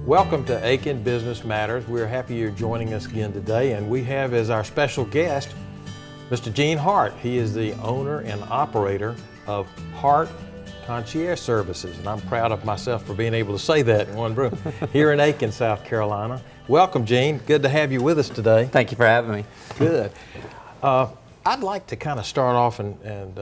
Welcome to Aiken Business Matters. We're happy you're joining us again today, and we have as our special guest Mr. Gene Hart. He is the owner and operator of Hart Concierge Services, and I'm proud of myself for being able to say that in one room here in Aiken, South Carolina. Welcome, Gene. Good to have you with us today. Thank you for having me. Good. I'd like to kind of start off and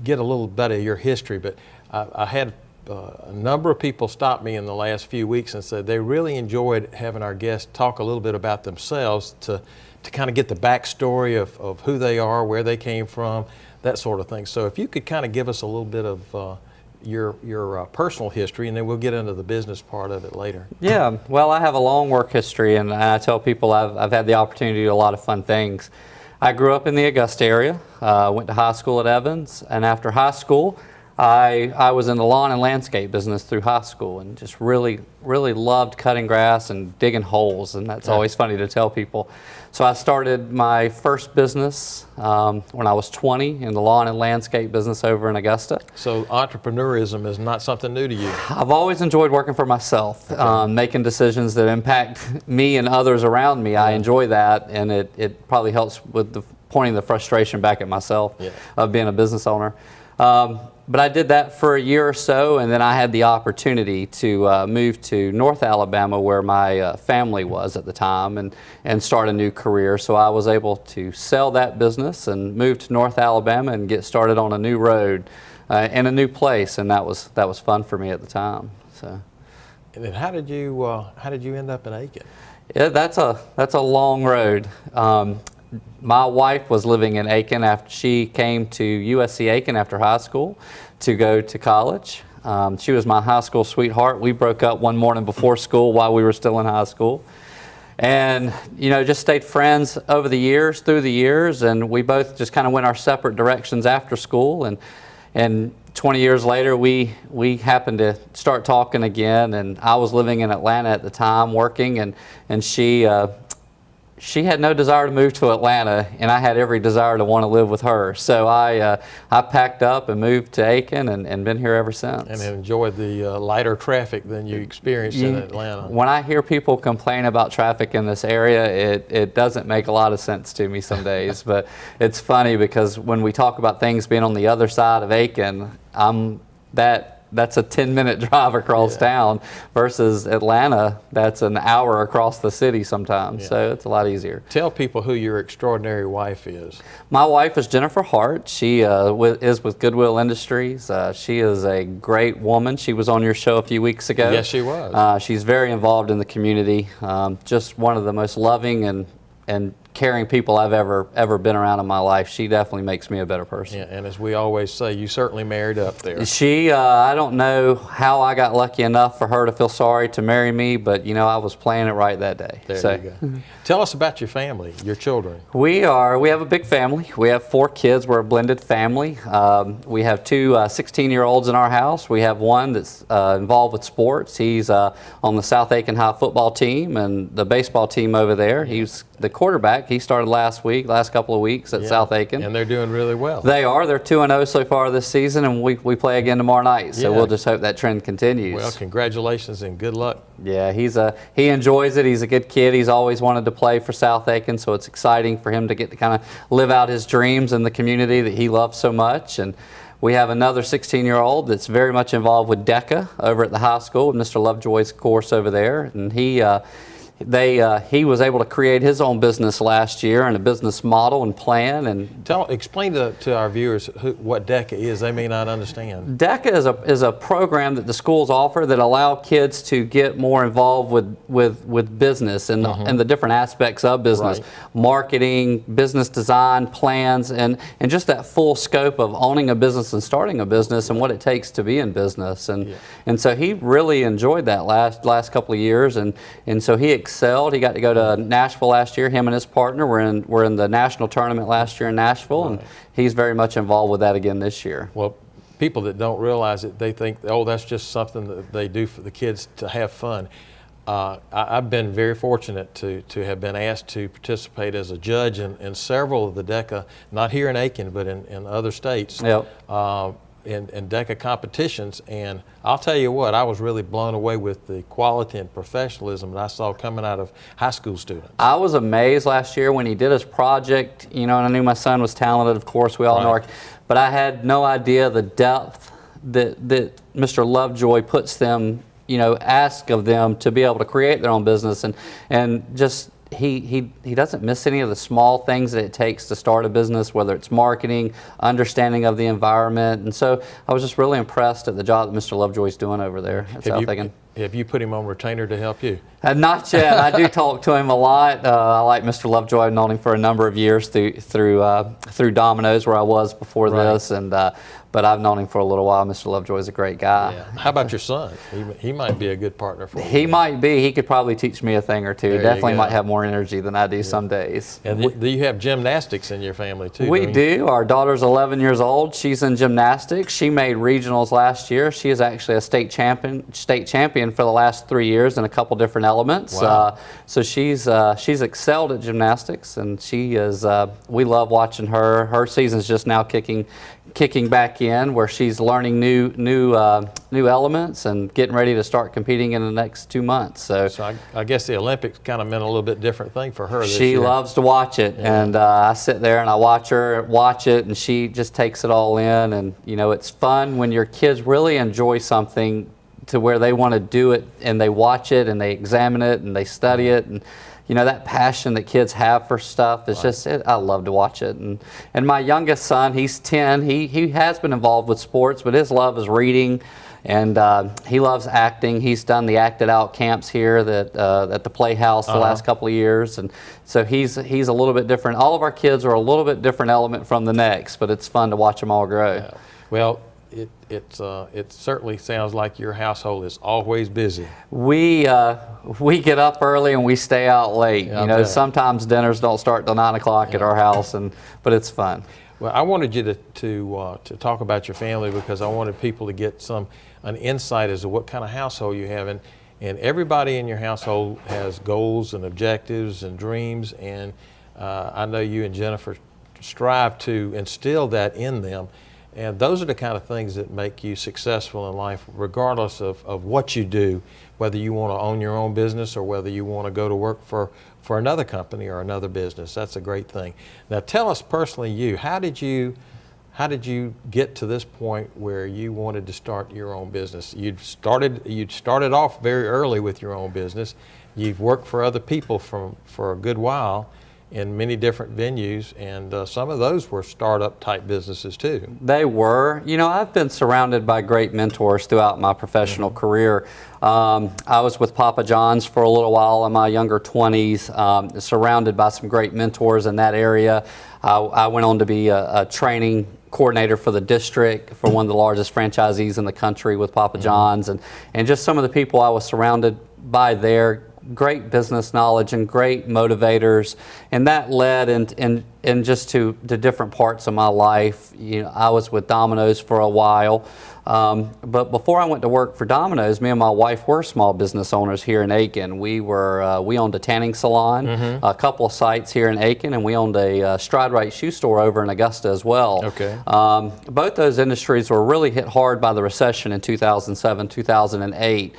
get a little bit of your history, but I had a number of people stop me in the last few weeks and said they really enjoyed having our guests talk a little bit about themselves to kind of get the backstory of who they are, where they came from, that sort of thing. So if you could kind of give us a little bit of your personal history, and then we'll get into the business part of it later. Yeah, well, I have a long work history, and I tell people I've had the opportunity to do a lot of fun things. I grew up in the Augusta area, went to high school at Evans, and after high school, I was in the lawn and landscape business through high school, and just really loved cutting grass and digging holes, and that's always funny to tell people. So I started my first business when I was 20 in the lawn and landscape business over in Augusta. So entrepreneurism is not something new to you? I've always enjoyed working for myself, making decisions that impact me and others around me. I enjoy that, and it probably helps with pointing the frustration back at myself of being a business owner. But I did that for a year or so, and then I had the opportunity to move to North Alabama, where my family was at the time, and start a new career. So I was able to sell that business and move to North Alabama and get started on a new road in a new place, and that was fun for me at the time. So. And then how did you end up in Aiken? Yeah, that's a long road. My wife was living in Aiken after she came to USC Aiken after high school to go to college. She was my high school sweetheart. We broke up one morning before school while we were still in high school. And, just stayed friends through the years, and we both just kind of went our separate directions after school. And 20 years later, we happened to start talking again, and I was living in Atlanta at the time working, and she had no desire to move to Atlanta, and I had every desire to want to live with her. So I packed up and moved to Aiken and been here ever since. And enjoyed the lighter traffic than you experienced in Atlanta. When I hear people complain about traffic in this area, it doesn't make a lot of sense to me some days. But it's funny because when we talk about things being on the other side of Aiken, that's a 10-minute drive across town versus Atlanta, that's an hour across the city sometimes. So it's a lot easier. Tell people who your extraordinary wife is. My wife is Jennifer Hart. She is with Goodwill Industries. She is a great woman. She was on your show a few weeks ago. Yes, she was. She's very involved in the community. Just one of the most loving and caring people I've ever been around in my life. She definitely makes me a better person. Yeah, and as we always say, you certainly married up there. I don't know how I got lucky enough for her to feel sorry to marry me, but I was playing it right that day. There you go. Tell us about your family, your children. We have a big family. We have 4 kids. We're a blended family. We have 2 16-year-olds in our house. We have one that's involved with sports. He's on the South Aiken High football team and the baseball team over there. He's the quarterback. He started last couple of weeks at South Aiken. And they're doing really well. They are. They're 2-0 so far this season, and we play again tomorrow night. So we'll just hope that trend continues. Well, congratulations and good luck. Yeah, he enjoys it. He's a good kid. He's always wanted to play for South Aiken, so it's exciting for him to get to kind of live out his dreams in the community that he loves so much. And we have another 16-year-old that's very much involved with DECA over at the high school, with Mr. Lovejoy's course over there, and he was able to create his own business last year and a business model and plan. And explain to our viewers what DECA is. They may not understand. DECA is a program that the schools offer that allow kids to get more involved with business and the different aspects of business, marketing, business design, plans, and just that full scope of owning a business and starting a business and what it takes to be in business. And so he really enjoyed that last couple of years, and so he excelled. He got to go to Nashville last year. Him and his partner were in the national tournament last year in Nashville, and he's very much involved with that again this year. Well, people that don't realize it, they think, oh, that's just something that they do for the kids to have fun. I've been very fortunate to have been asked to participate as a judge in several of the DECA, not here in Aiken, but in other states. in DECA competitions, and I'll tell you what, I was really blown away with the quality and professionalism that I saw coming out of high school students. I was amazed last year when he did his project, and I knew my son was talented, of course, we all know, but I had no idea the depth that Mr. Lovejoy puts them, ask of them to be able to create their own business, and just he doesn't miss any of the small things that it takes to start a business, whether it's marketing, understanding of the environment. And so I was just really impressed at the job that Mr. Lovejoy's doing over there at South Aiken. Have you put him on retainer to help you? Not yet. I do talk to him a lot. I like Mr. Lovejoy. I've known him for a number of years through Domino's, where I was before this, and but I've known him for a little while. Mr. Lovejoy is a great guy. Yeah. How about your son? He might be a good partner for you. He might be. He could probably teach me a thing or two. There Definitely might have more energy than I do some days. And do you have gymnastics in your family too? We do. Our daughter's 11 years old. She's in gymnastics. She made regionals last year. She is actually a state champion for the last 3 years in a couple different elements. Wow. So she's excelled at gymnastics, and she is. We love watching her. Her season's just now kicking back in, where she's learning new elements and getting ready to start competing in the next 2 months. So I guess the Olympics kind of meant a little bit different thing for her this she year. loves to watch it, and I sit there and I watch her watch it, and she just takes it all in. And it's fun when your kids really enjoy something to where they want to do it, and they watch it and they examine it and they study it, and that passion that kids have for stuff is just, I love to watch it. And my youngest son, he's 10, he has been involved with sports, but his love is reading, and he loves acting. He's done the acted out camps here at the Playhouse the last couple of years, and so he's a little bit different. All of our kids are a little bit different element from the next, but it's fun to watch them all grow. Yeah. Well, it certainly sounds like your household is always busy. We get up early and we stay out late. Sometimes dinners don't start till 9 o'clock at our house, but it's fun. Well, I wanted you to talk about your family, because I wanted people to get an insight as to what kind of household you have, and everybody in your household has goals and objectives and dreams, and I know you and Jennifer strive to instill that in them. And those are the kind of things that make you successful in life, regardless of what you do, whether you want to own your own business or whether you want to go to work for another company or another business. That's a great thing. Now, tell us personally, how did you get to this point where you wanted to start your own business? You'd started off very early with your own business. You've worked for other people for a good while in many different venues, and some of those were startup type businesses too. They were. I've been surrounded by great mentors throughout my professional career. I was with Papa John's for a little while in my younger 20s, surrounded by some great mentors in that area. I went on to be a training coordinator for the district for one of the largest franchisees in the country with Papa John's, and just some of the people I was surrounded by there, great business knowledge and great motivators, and that led in just to different parts of my life. I was with Domino's for a while, but before I went to work for Domino's, me and my wife were small business owners here in Aiken. We owned a tanning salon, a couple of sites here in Aiken, and we owned a Stride Right shoe store over in Augusta as well. Okay. Both those industries were really hit hard by the recession in 2007, 2008,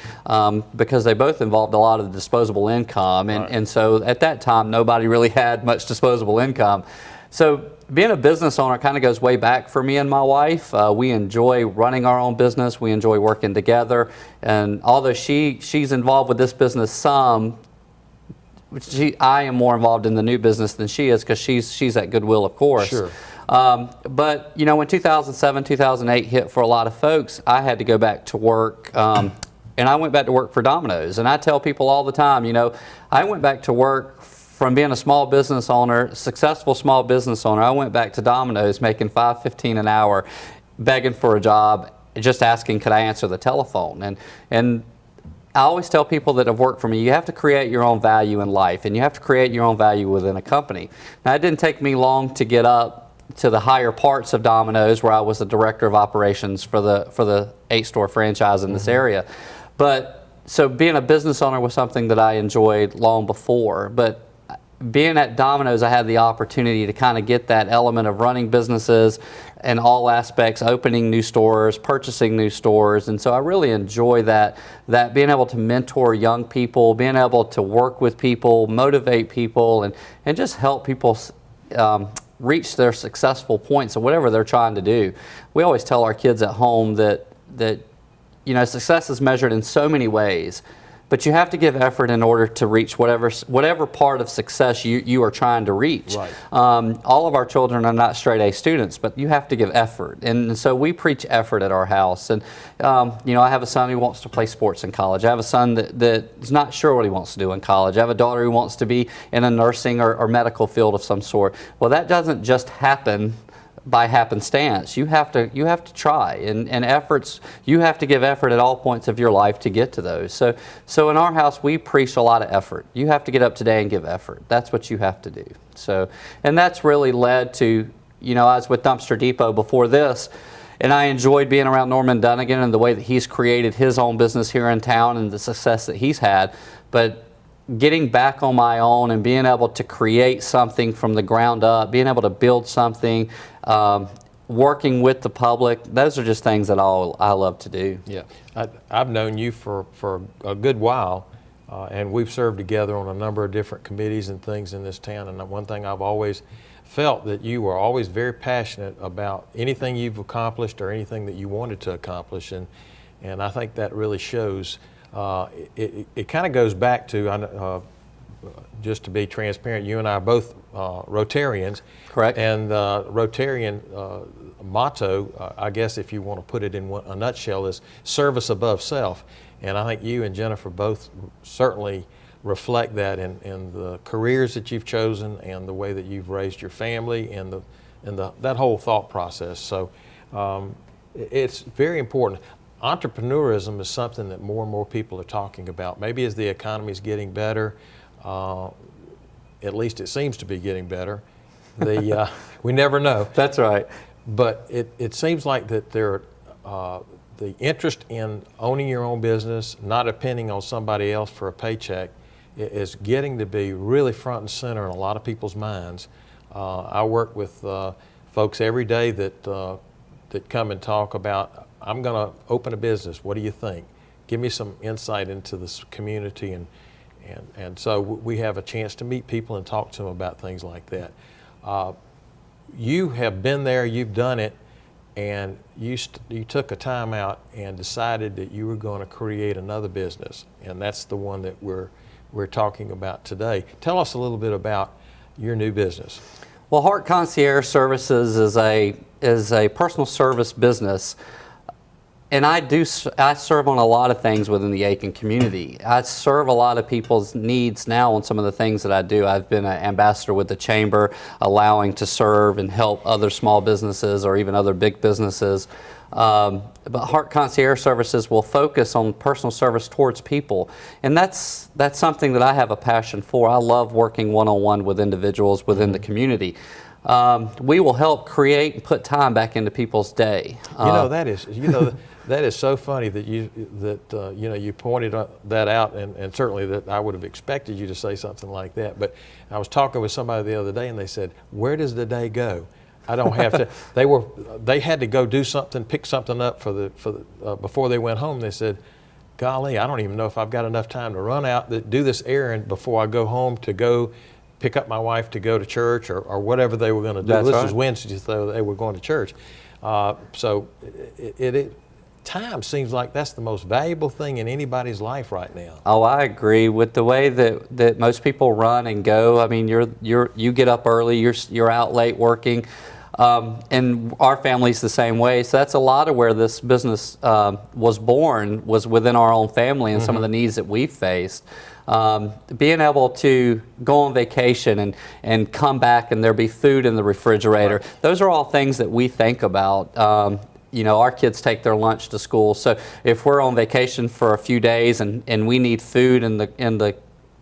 because they both involved a lot of disposable income, and so at that time nobody really had much disposable income. So being a business owner kind of goes way back for me and my wife. We enjoy running our own business. We enjoy working together. And although she's involved with this business I am more involved in the new business than she is, because she's at Goodwill, of course. Sure. But when 2007, 2008 hit for a lot of folks, I had to go back to work. And I went back to work for Domino's. And I tell people all the time, I went back to work from being a small business owner, successful small business owner. I went back to Domino's making $5.15 an hour, begging for a job, just asking, could I answer the telephone? And I always tell people that have worked for me, you have to create your own value in life, and you have to create your own value within a company. Now, it didn't take me long to get up to the higher parts of Domino's, where I was the director of operations for the 8-store franchise in this area. But so being a business owner was something that I enjoyed long before. But being at Domino's, I had the opportunity to kind of get that element of running businesses in all aspects, opening new stores, purchasing new stores, and so I really enjoy that being able to mentor young people, being able to work with people, motivate people, and just help people reach their successful points of whatever they're trying to do. We always tell our kids at home that success is measured in so many ways, but you have to give effort in order to reach whatever part of success you are trying to reach. Right. All of our children are not straight A students, but you have to give effort. And so we preach effort at our house. And I have a son who wants to play sports in college. I have a son that is not sure what he wants to do in college. I have a daughter who wants to be in a nursing or medical field of some sort. Well, that doesn't just happen by happenstance. You have to try, and efforts, you have to give effort at all points of your life to get to those. So in our house, we preach a lot of effort. You have to get up today and give effort. That's what you have to do. So, and that's really led to, I was with Dumpster Depot before this, and I enjoyed being around Norman Dunnigan and the way that he's created his own business here in town and the success that he's had. But getting back on my own and being able to create something from the ground up, being able to build something, working with the public, those are just things that I love to do. Yeah, I've known you for a good while, and we've served together on a number of different committees and things in this town, and one thing I've always felt that you were always very passionate about anything you've accomplished or anything that you wanted to accomplish, and I think that really shows. It kind of goes back to, just to be transparent, you and I are both Rotarians. Correct. And Rotarian motto, I guess if you want to put it in a nutshell, is service above self. And I think you and Jennifer both certainly reflect that in the careers that you've chosen and the way that you've raised your family and that whole thought process. So it's very important. Entrepreneurism is something that more and more people are talking about. Maybe as the economy is getting better, at least it seems to be getting better. We never know. That's right. But it seems like that the interest in owning your own business, not depending on somebody else for a paycheck, is getting to be really front and center in a lot of people's minds. I work with folks every day that come and talk about, I'm going to open a business. What do you think? Give me some insight into this community, and so we have a chance to meet people and talk to them about things like that. You have been there, you've done it, and you took a time out and decided that you were going to create another business, and that's the one that we're talking about today. Tell us a little bit about your new business. Well, Hart Concierge Services is a personal service business. And I serve on a lot of things within the Aiken community. I serve a lot of people's needs now on some of the things that I do. I've been an ambassador with the chamber, allowing to serve and help other small businesses or even other big businesses. But Hart Concierge Services will focus on personal service towards people. And that's something that I have a passion for. I love working one-on-one with individuals within the community. We will help create and put time back into people's day. That is so funny that you pointed that out, and certainly that I would have expected you to say something like that. But I was talking with somebody the other day, and they said, "Where does the day go? I don't have to." They had to go do something, pick something up before they went home. They said, "Golly, I don't even know if I've got enough time to run out do this errand before I go home to go pick up my wife to go to church or whatever they were going to do." That's this right. was Wednesday, so they were going to church. So time seems like that's the most valuable thing in anybody's life right now. Oh, I agree with the way that most people run and go. I mean, you get up early, you're out late working, and our family's the same way. So that's a lot of where this business was born, was within our own family and some of the needs that we faced. Being able to go on vacation and come back and there be food in the refrigerator. Right. Those are all things that we think about. Our kids take their lunch to school, so if we're on vacation for a few days and we need food in the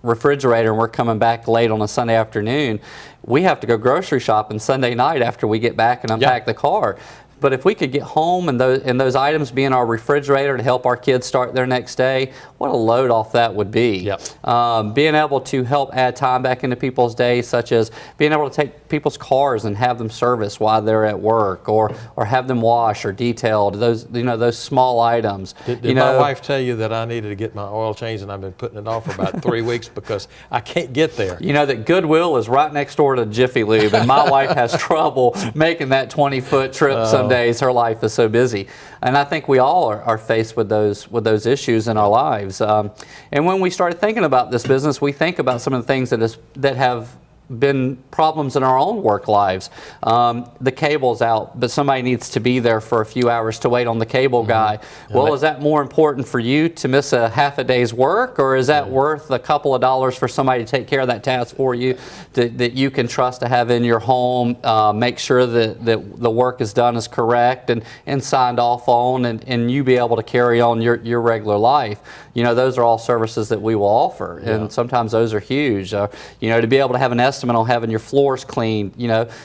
refrigerator and we're coming back late on a Sunday afternoon, we have to go grocery shopping Sunday night after we get back and unpack the car. But if we could get home and those items be in our refrigerator to help our kids start their next day, what a load off that would be. Yep. Being able to help add time back into people's days, such as being able to take people's cars and have them serviced while they're at work, or have them washed or detailed. Those small items. Did my wife tell you that I needed to get my oil changed, and I've been putting it off for about 3 weeks because I can't get there? You know that Goodwill is right next door to Jiffy Lube, and my wife has trouble making that 20-foot trip some days. Her life is so busy. And I think we all are faced with those issues in our lives. And when we started thinking about this business, we think about some of the things that have been problems in our own work lives. The cable's out, but somebody needs to be there for a few hours to wait on the cable guy. Well, is that more important for you to miss a half a day's work, or is that worth a couple of dollars for somebody to take care of that task for you that you can trust to have in your home, make sure that the work is done as correct and signed off on, and you be able to carry on your regular life? Those are all services that we will offer, and sometimes those are huge. To be able to have an estimate on having your floors cleaned,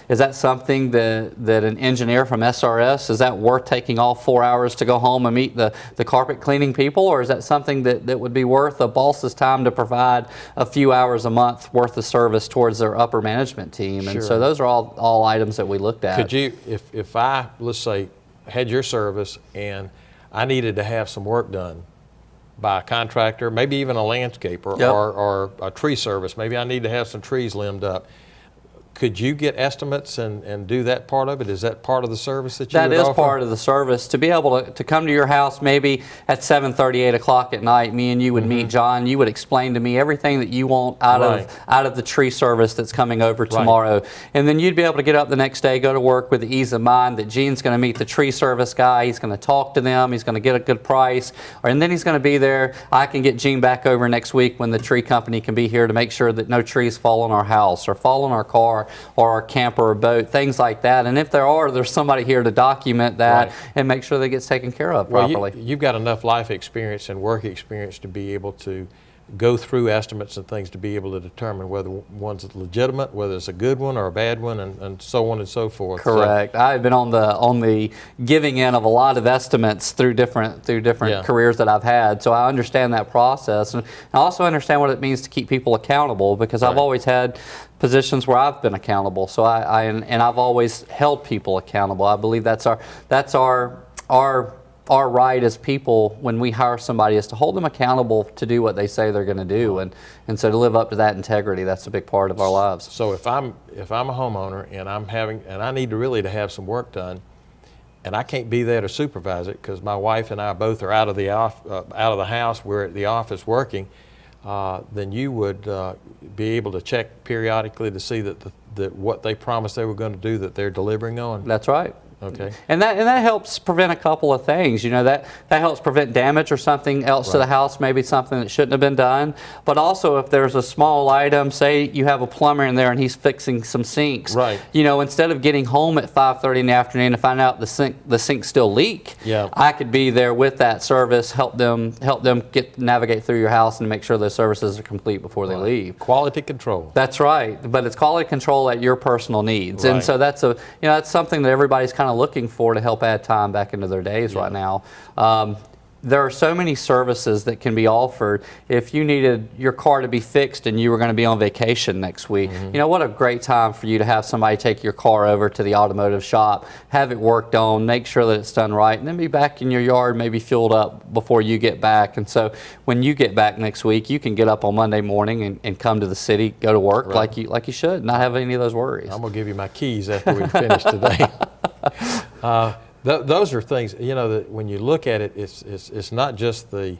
is that something that an engineer from SRS, is that worth taking off 4 hours to go home and meet the carpet cleaning people, or is that something that would be worth a boss's time to provide a few hours a month worth of service towards their upper management team? And so those are all items that we looked at. Could you, if I, let's say, had your service and I needed to have some work done by a contractor, maybe even a landscaper or a tree service, maybe I need to have some trees limbed up, could you get estimates and do that part of it? Is that part of the service that you would offer? That is part of the service. To be able to come to your house maybe at 7:30, 8 o'clock at night, me and you would meet John. You would explain to me everything that you want out of the tree service that's coming over tomorrow. And then you'd be able to get up the next day, go to work with the ease of mind that Gene's going to meet the tree service guy. He's going to talk to them. He's going to get a good price. And then he's going to be there. I can get Gene back over next week when the tree company can be here to make sure that no trees fall on our house or fall on our car or our camper or boat, things like that. And if there's somebody here to document that and make sure that it gets taken care of properly. You've got enough life experience and work experience to be able to go through estimates and things to be able to determine whether one's legitimate, whether it's a good one or a bad one, and so on and so forth. Correct. I've been on the giving end of a lot of estimates through different careers that I've had, so I understand that process, and I also understand what it means to keep people accountable, because I've always had positions where I've been accountable. So I've always held people accountable. I believe that's our right as people when we hire somebody, is to hold them accountable to do what they say they're going to do, and so to live up to that integrity. That's a big part of our lives. So if I'm a homeowner and I need to have some work done, and I can't be there to supervise it because my wife and I both are out of the house, we're at the office working, then you would be able to check periodically to see that what they promised they were going to do, that they're delivering on. That's right. Okay. And that helps prevent a couple of things. That helps prevent damage or something else to the house, maybe something that shouldn't have been done. But also, if there's a small item, say you have a plumber in there and he's fixing some sinks. Right. Instead of getting home at 5:30 in the afternoon to find out the sinks still leak, I could be there with that service, help them navigate through your house and make sure those services are complete before they leave. Quality control. That's right. But it's quality control at your personal needs. And so that's something that everybody's kind of looking for to help add time back into their days right now. There are so many services that can be offered. If you needed your car to be fixed and you were going to be on vacation next week, what a great time for you to have somebody take your car over to the automotive shop, have it worked on, make sure that it's done right, and then be back in your yard, maybe fueled up before you get back. And so when you get back next week, you can get up on Monday morning and come to the city, go to work like you should, not have any of those worries. I'm going to give you my keys after we finish today. Those are things, that when you look at it, it's not just the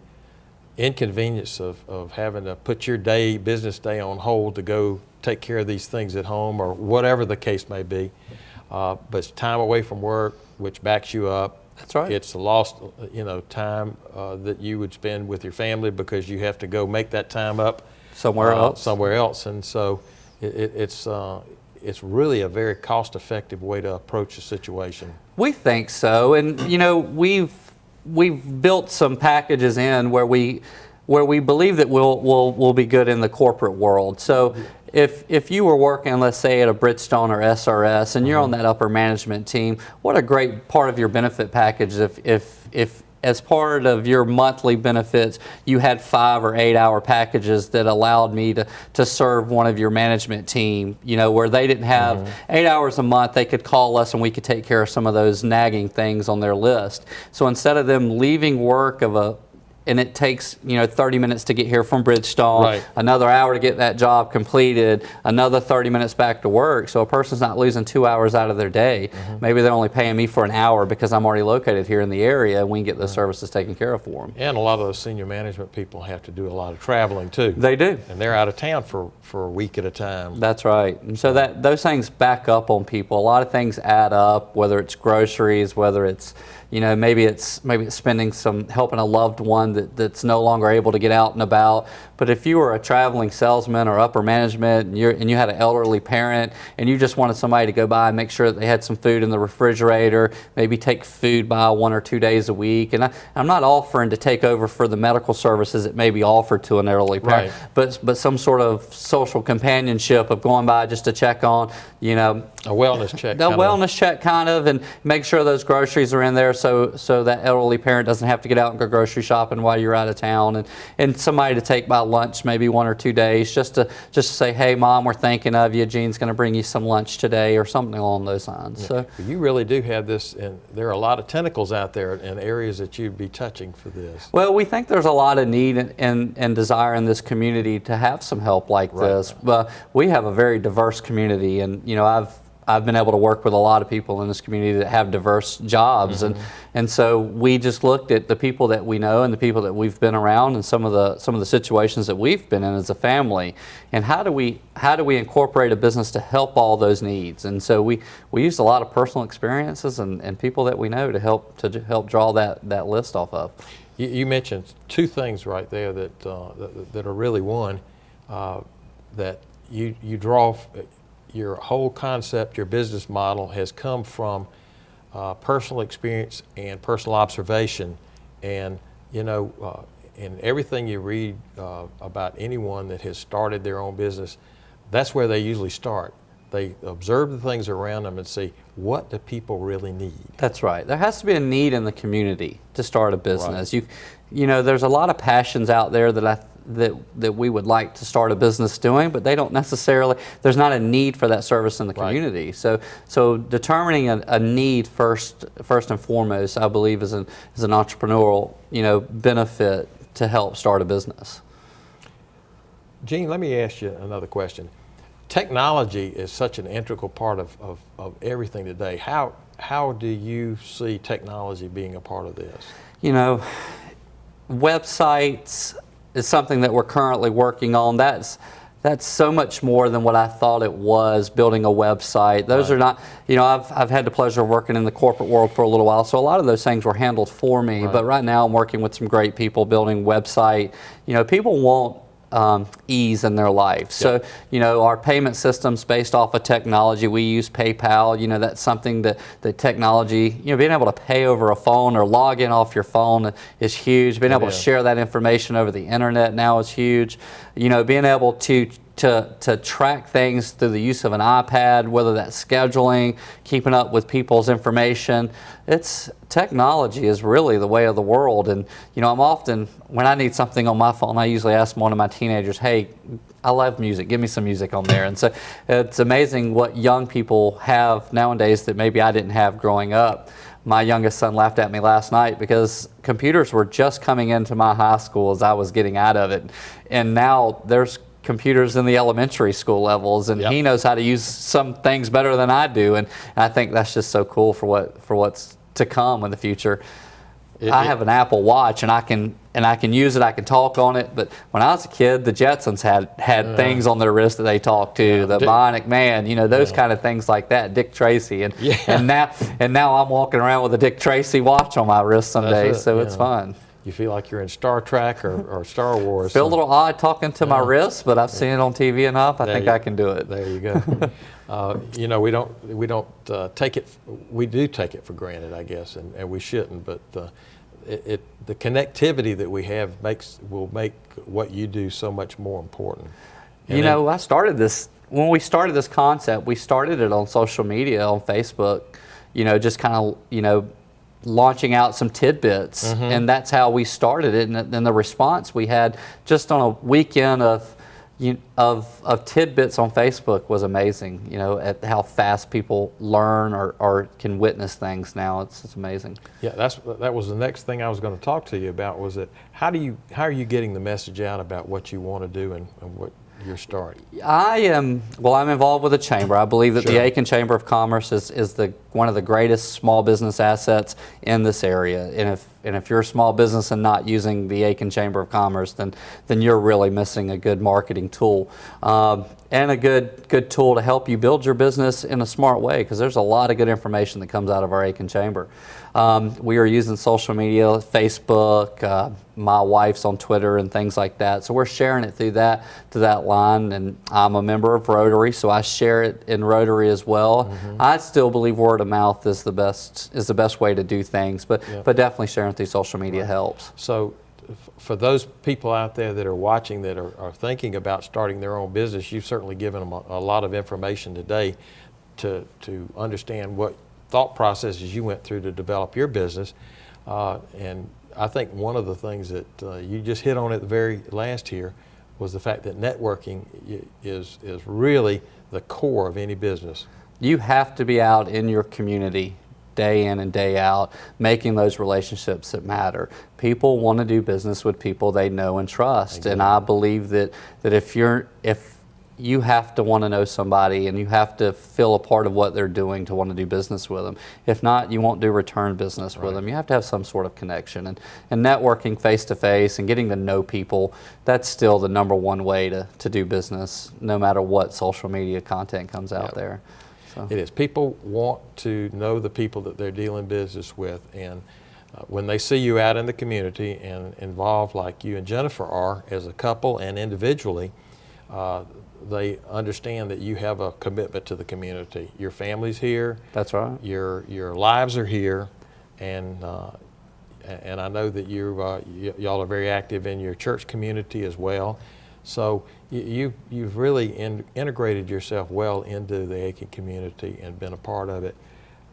inconvenience of having to put your business day on hold to go take care of these things at home or whatever the case may be, but it's time away from work, which backs you up. That's right. It's lost, time that you would spend with your family because you have to go make that time up somewhere else, and so it's really a very cost-effective way to approach a situation. We think so, and we've built some packages in where we believe that we'll be good in the corporate world. So if you were working, let's say, at a Bridgestone or SRS, and you're on that upper management team, what a great part of your benefit package if as part of your monthly benefits, you had 5 or 8 hour packages that allowed me to serve one of your management team, you know, where they didn't have 8 hours a month, they could call us and we could take care of some of those nagging things on their list. So instead of them leaving work and it takes, you know, 30 minutes to get here from Bridgestone, Right. another hour to get that job completed, another 30 minutes back to work. So a person's not losing 2 hours out of their day. Maybe they're only paying me for an hour because I'm already located here in the area and we can get those services taken care of for them. And a lot of those senior management people have to do a lot of traveling too. They do. And they're out of town for a week at a time. That's right. And so those things back up on people. A lot of things add up, whether it's groceries, whether it's, you know, maybe it's spending helping a loved one that's no longer able to get out and about. But if you were a traveling salesman or upper management and you had an elderly parent and you just wanted somebody to go by and make sure that they had some food in the refrigerator, maybe take food by 1 or 2 days a week. And I'm not offering to take over for the medical services that may be offered to an elderly parent, but some sort of social companionship of going by just to check on, you know, A wellness check. a wellness check kind of, and make sure those groceries are in there so that elderly parent doesn't have to get out and go grocery shopping while you're out of town, and somebody to take by lunch maybe 1 or 2 days just to say, hey Mom, we're thinking of you, Gene's going to bring you some lunch today, or something along those lines. Yeah. So You really do have this, and there are a lot of tentacles out there in areas that you'd be touching for this. well, we think there's a lot of need and desire in this community to have some help like this. But we have a very diverse community, and you know, I've been able to work with a lot of people in this community that have diverse jobs, and so we just looked at the people that we know and the people that we've been around and some of the situations that we've been in as a family, and how do we incorporate a business to help all those needs. And so we used a lot of personal experiences and people that we know to help draw that list off of. You mentioned 2 things right there that are really one, that you draw. Your whole concept, your business model has come from personal experience and personal observation. And, you know, in everything you read about anyone that has started their own business, that's where they usually start. They observe the things around them and see, what do people really need? That's right. There has to be a need in the community to start a business. Right. You know, there's a lot of passions out there that we would like to start a business doing, but they don't necessarily, there's not a need for that service in the community. Right. So determining a need first and foremost, I believe is an entrepreneurial, you know, benefit to help start a business. Gene, let me ask you another question. Technology is such an integral part of everything today. How do you see technology being a part of this? You know, websites is something that we're currently working on. That's so much more than what I thought it was, building a website. Those are not, you know, I've had the pleasure of working in the corporate world for a little while, so a lot of those things were handled for me. But right now I'm working with some great people building website. You know, people want ease in their life. So, you know, our payment system's based off of technology. We use PayPal. You know, that's something that technology, you know, being able to pay over a phone or log in off your phone is huge. Being able to share that information over the internet now is huge. You know, being able to track things through the use of an iPad, whether that's scheduling, keeping up with people's information. Technology is really the way of the world. And you know, I'm often, when I need something on my phone, I usually ask one of my teenagers, hey, I love music, give me some music on there. And so it's amazing what young people have nowadays that maybe I didn't have growing up. My youngest son laughed at me last night because computers were just coming into my high school as I was getting out of it. And now there's computers in the elementary school levels, and he knows how to use some things better than I do, and I think that's just so cool for what's to come in the future. I have an Apple Watch, and I can use it. I can talk on it. But when I was a kid, the Jetsons had things on their wrist that they talked to. The Bionic Man, you know, those kind of things like that. Dick Tracy, and now I'm walking around with a Dick Tracy watch on my wrist some days, so it's fun. You feel like you're in Star Trek or Star Wars. Feel a little odd talking to my wrist, but I've seen it on TV enough. I think I can do it. There you go. You know, we don't take it. We do take it for granted, I guess, and we shouldn't. But the connectivity that we have will make what you do so much more important. You know, I started this, when we started this concept, we started it on social media, on Facebook, you know, just kind of, you know, launching out some tidbits. And that's how we started it. And then the response we had just on a weekend of tidbits on Facebook was amazing, you know, at how fast people learn or can witness things now. It's amazing. Yeah, that was the next thing I was going to talk to you about, was that how are you getting the message out about what you want to do and what you're starting? I'm involved with the chamber. I believe that Sure. the Aiken Chamber of Commerce is one of the greatest small business assets in this area. And if you're a small business and not using the Aiken Chamber of Commerce, then you're really missing a good marketing tool. And a good tool to help you build your business in a smart way, because there's a lot of good information that comes out of our Aiken Chamber. We are using social media, Facebook, my wife's on Twitter and things like that. So we're sharing it through that line, and I'm a member of Rotary, so I share it in Rotary as well. I still believe word of mouth is the best way to do things, but definitely sharing through social media helps. So for those people out there that are watching that are thinking about starting their own business, you've certainly given them a lot of information today to understand what thought processes you went through to develop your business. And I think one of the things that you just hit on at the very last here was the fact that networking is really the core of any business. You have to be out in your community day in and day out, making those relationships that matter. People want to do business with people they know and trust. Exactly. And I believe that if you have to want to know somebody, and you have to feel a part of what they're doing to want to do business with them. If not, you won't do return business with them. You have to have some sort of connection. And networking face to face and getting to know people, that's still the #1 way to do business, no matter what social media content comes out there. So. It is. People want to know the people that they're dealing business with, and when they see you out in the community and involved like you and Jennifer are as a couple and individually, they understand that you have a commitment to the community. Your family's here. That's right. Your lives are here, and I know that y'all are very active in your church community as well. So you've really integrated yourself well into the Aiken community and been a part of it.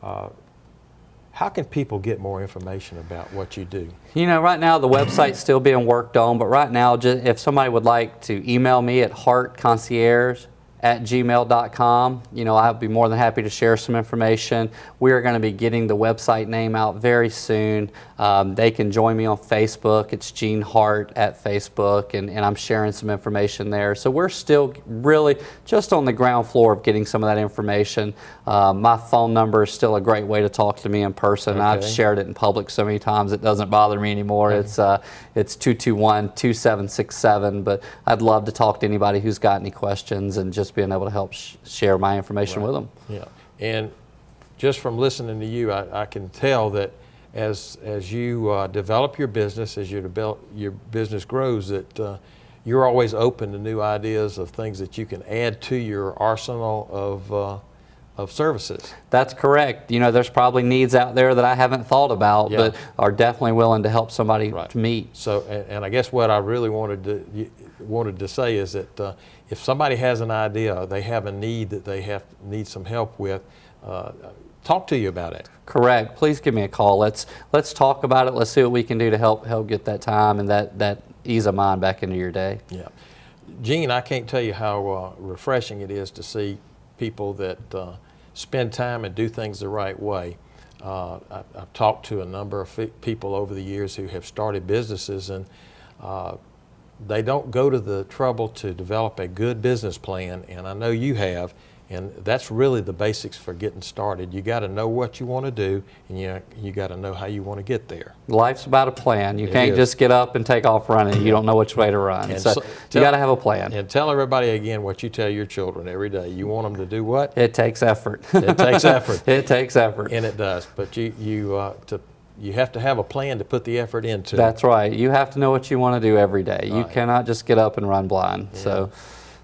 How can people get more information about what you do? You know, right now the website's still being worked on, but right now, if somebody would like to email me at hartconcierge@gmail.com, you know, I'd be more than happy to share some information. We are going to be getting the website name out very soon. They can join me on Facebook. It's Gene Hart at Facebook, and I'm sharing some information there. So we're still really just on the ground floor of getting some of that information. My phone number is still a great way to talk to me in person. Okay. I've shared it in public so many times it doesn't bother me anymore. It's 221-2767, but I'd love to talk to anybody who's got any questions and just being able to help share my information with them. Yeah, and just from listening to you, I can tell that as you develop your business, as your business grows, that you're always open to new ideas of things that you can add to your arsenal of services. That's correct. You know, there's probably needs out there that I haven't thought about, but are definitely willing to help somebody to meet. So, and I guess what I really wanted to say is that if somebody has an idea, they have a need that they need some help with, talk to you about it. Correct. Please give me a call. Let's talk about it. Let's see what we can do to help get that time and that ease of mind back into your day. Yeah, Gene, I can't tell you how refreshing it is to see people that spend time and do things the right way. I've talked to a number of people over the years who have started businesses, and they don't go to the trouble to develop a good business plan, and I know you have, and that's really the basics for getting started. You got to know what you want to do, and you got to know how you want to get there. Life's about a plan. You can't just get up and take off running. You don't know which way to run. And so you got to have a plan. And tell everybody again what you tell your children every day. You want them to do what? It takes effort. It takes effort. It takes effort. And it does. But you have to have a plan to put the effort into. That's right. You have to know what you want to do every day. You cannot just get up and run blind. Yeah. So,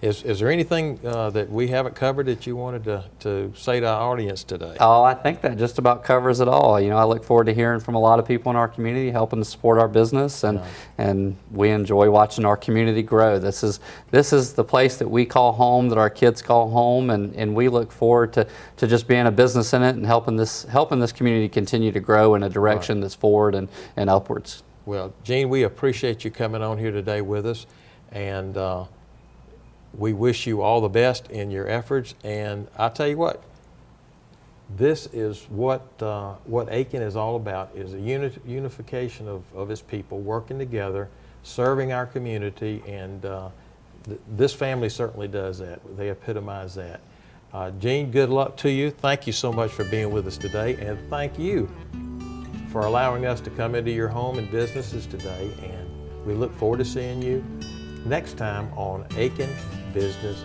Is there anything that we haven't covered that you wanted to say to our audience today? Oh, I think that just about covers it all. You know, I look forward to hearing from a lot of people in our community, helping to support our business, and we enjoy watching our community grow. This is the place that we call home, that our kids call home, and we look forward to just being a business in it and helping this community continue to grow in a direction that's forward and upwards. Well, Gene, we appreciate you coming on here today with us, and we wish you all the best in your efforts. And I tell you what, this is what Aiken is all about, is a unification of its people working together, serving our community, and this family certainly does that. They epitomize that. Gene, good luck to you. Thank you so much for being with us today, and thank you for allowing us to come into your home and businesses today, and we look forward to seeing you next time on Aiken Business